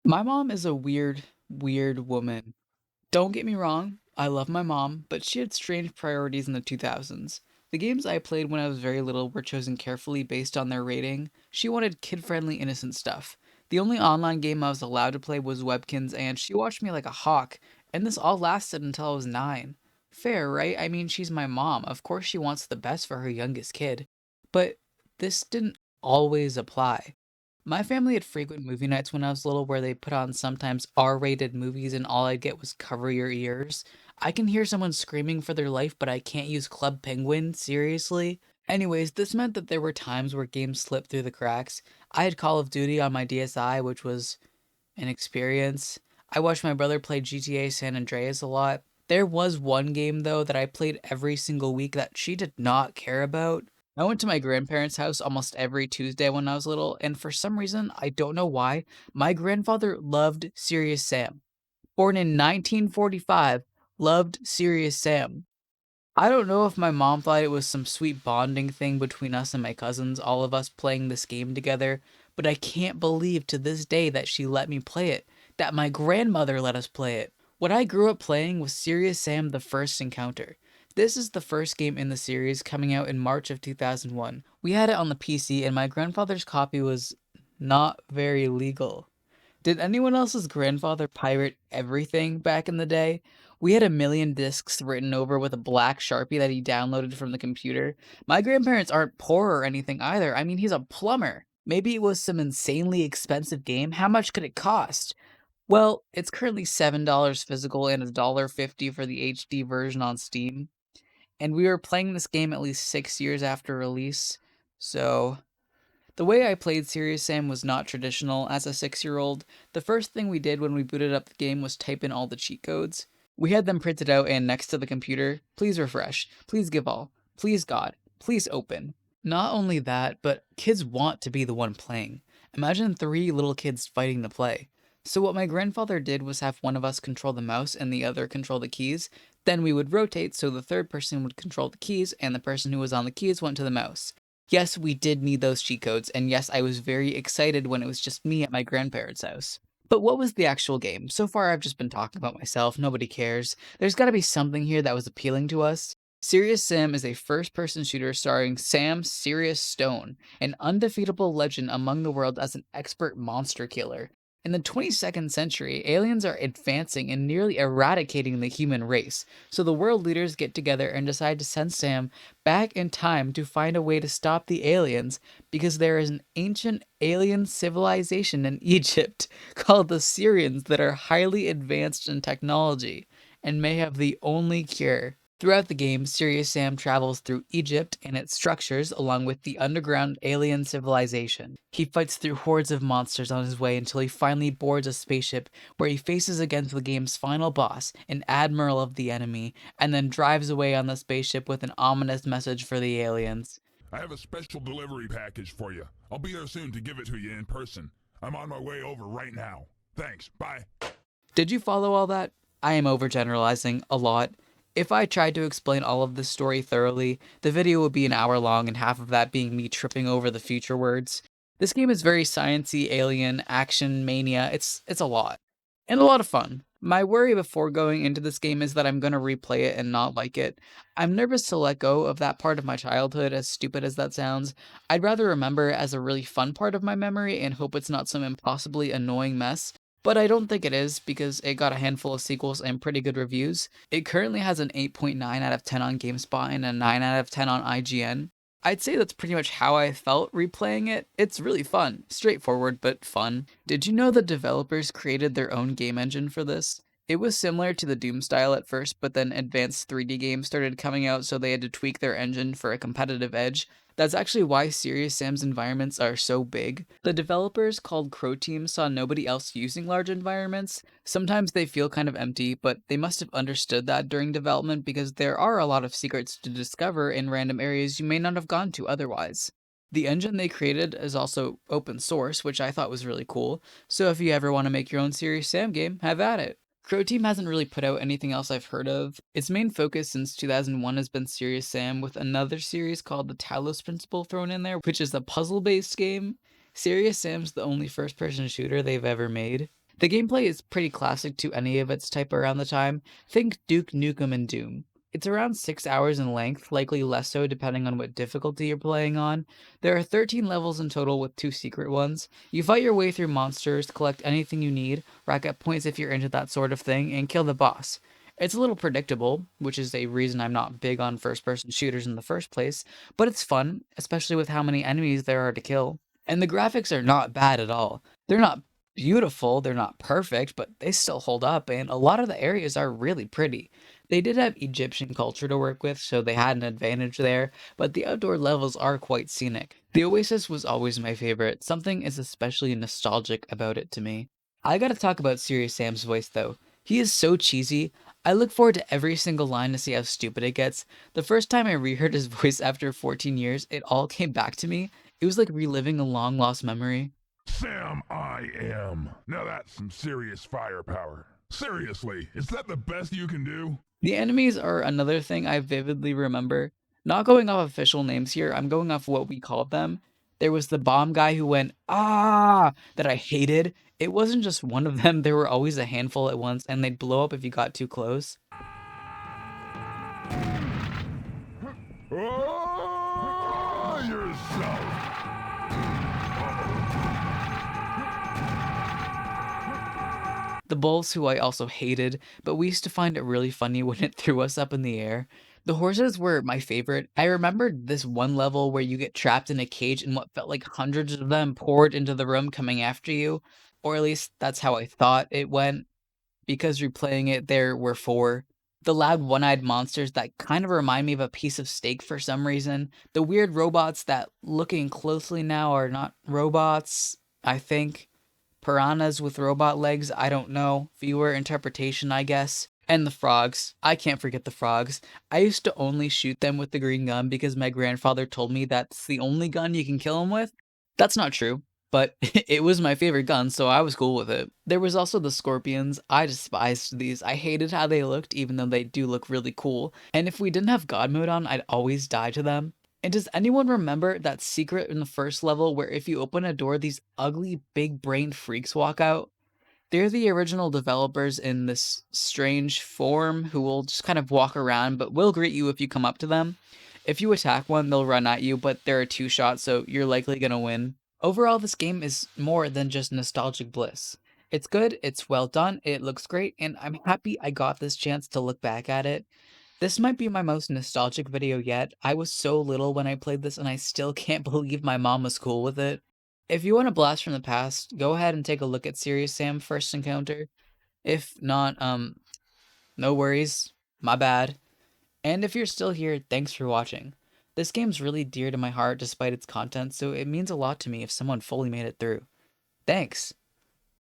My mom is a weird woman. Don't get me wrong, I love my mom, but she had strange priorities in the 2000s. The games I played when I was very little were chosen carefully based on their rating. She wanted kid friendly, innocent stuff. The only online game I was allowed to play was Webkins, and she watched me like a hawk, and this all lasted until I was 9. Fair, right? I mean, she's my mom. Of course, she wants the best for her youngest kid. But this didn't always apply. My family had frequent movie nights when I was little where they put on sometimes R-rated movies and all I'd get was cover your ears. I can hear someone screaming for their life, but I can't use Club Penguin, seriously? Anyways, this meant that there were times where games slipped through the cracks. I had Call of Duty on my DSi, which was an experience. I watched my brother play GTA San Andreas a lot. There was one game though that I played every single week that she did not care about. I went to my grandparents' house almost every Tuesday when I was little, and for some reason, I don't know why, my grandfather loved Serious Sam. Born in 1945, loved Serious Sam. I don't know if my mom thought it was some sweet bonding thing between us and my cousins, all of us playing this game together, but I can't believe to this day that she let me play it, that my grandmother let us play it. What I grew up playing was Serious Sam: The First Encounter. This is the first game in the series, coming out in March of 2001. We had it on the PC, and my grandfather's copy was not very legal. Did anyone else's grandfather pirate everything back in the day? We had a million discs written over with a black Sharpie that he downloaded from the computer. My grandparents aren't poor or anything either. I mean, he's a plumber. Maybe it was some insanely expensive game. How much could it cost? Well, it's currently $7 physical and $1.50 for the HD version on Steam. And we were playing this game at least 6 years after release. So, the way I played Serious Sam was not traditional as a 6-year-old. The first thing we did when we booted up the game was type in all the cheat codes. We had them printed out and next to the computer. Please refresh. Please give all. Please God. Please open. Not only that, but kids want to be the one playing. Imagine 3 little kids fighting to play. So what my grandfather did was have one of us control the mouse and the other control the keys. Then we would rotate so the third person would control the keys and the person who was on the keys went to the mouse. Yes, we did need those cheat codes, and yes, I was very excited when it was just me at my grandparents' house. But what was the actual game? So far, I've just been talking about myself, nobody cares. There's gotta be something here that was appealing to us. Serious Sam is a first person shooter starring Sam Serious Stone, an undefeatable legend among the world as an expert monster killer. In the 22nd century, aliens are advancing and nearly eradicating the human race, so the world leaders get together and decide to send Sam back in time to find a way to stop the aliens because there is an ancient alien civilization in Egypt called the Syrians that are highly advanced in technology and may have the only cure. Throughout the game, Serious Sam travels through Egypt and its structures along with the underground alien civilization. He fights through hordes of monsters on his way until he finally boards a spaceship where he faces against the game's final boss, an admiral of the enemy, and then drives away on the spaceship with an ominous message for the aliens. I have a special delivery package for you. I'll be there soon to give it to you in person. I'm on my way over right now. Thanks. Bye. Did you follow all that? I am overgeneralizing a lot. If I tried to explain all of this story thoroughly, the video would be an hour long and half of that being me tripping over the future words. This game is very sciencey, alien, action, mania. It's a lot. And a lot of fun. My worry before going into this game is that I'm going to replay it and not like it. I'm nervous to let go of that part of my childhood, as stupid as that sounds. I'd rather remember it as a really fun part of my memory and hope it's not some impossibly annoying mess, but I don't think it is because it got a handful of sequels and pretty good reviews. It currently has an 8.9 out of 10 on GameSpot and a 9 out of 10 on IGN. I'd say that's pretty much how I felt replaying it. It's really fun, straightforward but fun. Did you know the developers created their own game engine for this? It was similar to the Doom style at first, but then advanced 3D games started coming out, so they had to tweak their engine for a competitive edge. That's actually why Serious Sam's environments are so big. The developers called Crow Team saw nobody else using large environments. Sometimes they feel kind of empty, but they must have understood that during development because there are a lot of secrets to discover in random areas you may not have gone to otherwise. The engine they created is also open source, which I thought was really cool, so if you ever want to make your own Serious Sam game, have at it. Crow Team hasn't really put out anything else I've heard of. Its main focus since 2001 has been Serious Sam, with another series called the Talos Principle thrown in there, which is a puzzle-based game. Serious Sam's the only first-person shooter they've ever made. The gameplay is pretty classic to any of its type around the time. Think Duke Nukem and Doom. It's around 6 hours in length, likely less so depending on what difficulty you're playing on. There are 13 levels in total with 2 secret ones. You fight your way through monsters, collect anything you need, rack up points if you're into that sort of thing, and kill the boss. It's a little predictable, which is a reason I'm not big on first person shooters in the first place, but it's fun, especially with how many enemies there are to kill. And the graphics are not bad at all. They're not beautiful, they're not perfect, but they still hold up, and a lot of the areas are really pretty. They did have Egyptian culture to work with, so they had an advantage there, but the outdoor levels are quite scenic. The Oasis was always my favorite. Something is especially nostalgic about it to me. I gotta talk about Serious Sam's voice though. He is so cheesy. I look forward to every single line to see how stupid it gets. The first time I reheard his voice after 14 years, it all came back to me. It was like reliving a long lost memory. Sam, I am. Now that's some serious firepower. Seriously, is that the best you can do? The enemies are another thing I vividly remember. Not going off official names here, I'm going off what we called them. There was the bomb guy who went, ah, that I hated. It wasn't just one of them, there were always a handful at once, and they'd blow up if you got too close. Oh, yourself! The bulls, who I also hated, but we used to find it really funny when it threw us up in the air. The horses were my favorite. I remembered this one level where you get trapped in a cage and what felt like hundreds of them poured into the room coming after you, or at least that's how I thought it went, because replaying it there were four. The loud one-eyed monsters that kind of remind me of a piece of steak for some reason. The weird robots that, looking closely now, are not robots, I think. Piranhas with robot legs, I don't know. Viewer interpretation, I guess. And the frogs. I can't forget the frogs. I used to only shoot them with the green gun because my grandfather told me that's the only gun you can kill them with. That's not true, but it was my favorite gun, so I was cool with it. There was also the scorpions. I despised these. I hated how they looked, even though they do look really cool. And if we didn't have God mode on, I'd always die to them. And does anyone remember that secret in the first level where if you open a door, these ugly big brain freaks walk out? They're the original developers in this strange form who will just kind of walk around but will greet you if you come up to them. If you attack one, they'll run at you, but they're a two shot, so you're likely gonna win. Overall, this game is more than just nostalgic bliss. It's good, it's well done, it looks great, and I'm happy I got this chance to look back at it. This might be my most nostalgic video yet. I was so little when I played this and I still can't believe my mom was cool with it. If you want a blast from the past, go ahead and take a look at Serious Sam First Encounter. If not, no worries. My bad. And if you're still here, thanks for watching. This game's really dear to my heart despite its content, so it means a lot to me if someone fully made it through. Thanks.